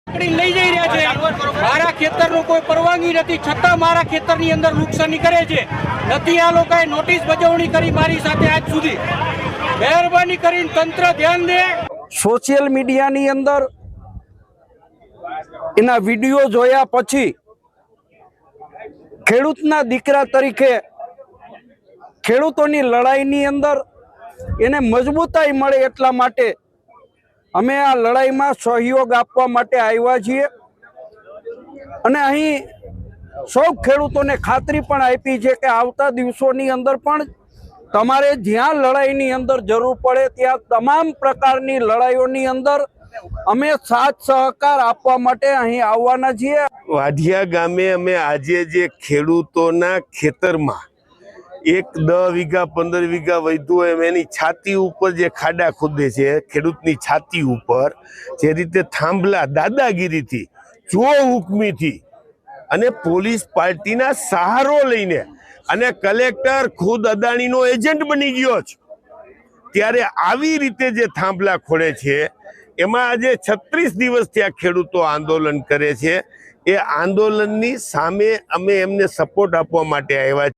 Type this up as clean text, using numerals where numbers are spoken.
લઈ જઈ રહ્યા છે। મારા ખેતરનો કોઈ પરવાનગી નથી, છતાં મારા ખેતરની અંદર નુકસાની કરે છે। નથી આ લોકોએ નોટિસ બજાવણી કરી મારી સાથે આજ સુધી। મહેરબાની કરીને તંત્ર ધ્યાન દે। સોશિયલ મીડિયાની અંદર એના વિડીયો જોયા પછી ખેડૂતના દીકરા તરીકે ખેડૂતોની લડાઈની અંદર એને મજબૂતાઈ મળે એટલા માટે અમે આ લડાઈમાં સહયોગ આપવા માટે આવ્યા છીએ। અને અહીં સૌ ખેડૂતોને ખાતરી પણ આપી છે કે આવતા દિવસોની અંદર પણ તમારે જ્યાં લડાઈની અંદર જરૂર પડે ત્યાં તમામ પ્રકારની લડાઈઓની અંદર અમે સાથ સહકાર આપવા માટે અહીં આવવાના છીએ। વાઢિયા ગામે અમે આજે જે ખેડૂતોના ખેતરમાં 10 વીઘા 15 વીઘા વધ્યું હોય એની છાતી ઉપર જે ખાડા ખોદે છે, ખેડૂતની છાતી ઉપર જે રીતે થાંભલા દાદાગીરીથી જો હુકમીથી અને પોલીસ પાર્ટીના સહારો લઈને અને કલેક્ટર ખુદ અદાણીનો એજન્ટ બની ગયો છે, ત્યારે આવી રીતે જે થાંભલા ખોડે છે એમાં આજે 36 દિવસથી આ ખેડૂતો આંદોલન કરે છે। એ આંદોલનની સામે અમે એમને સપોર્ટ આપવા માટે આવ્યા।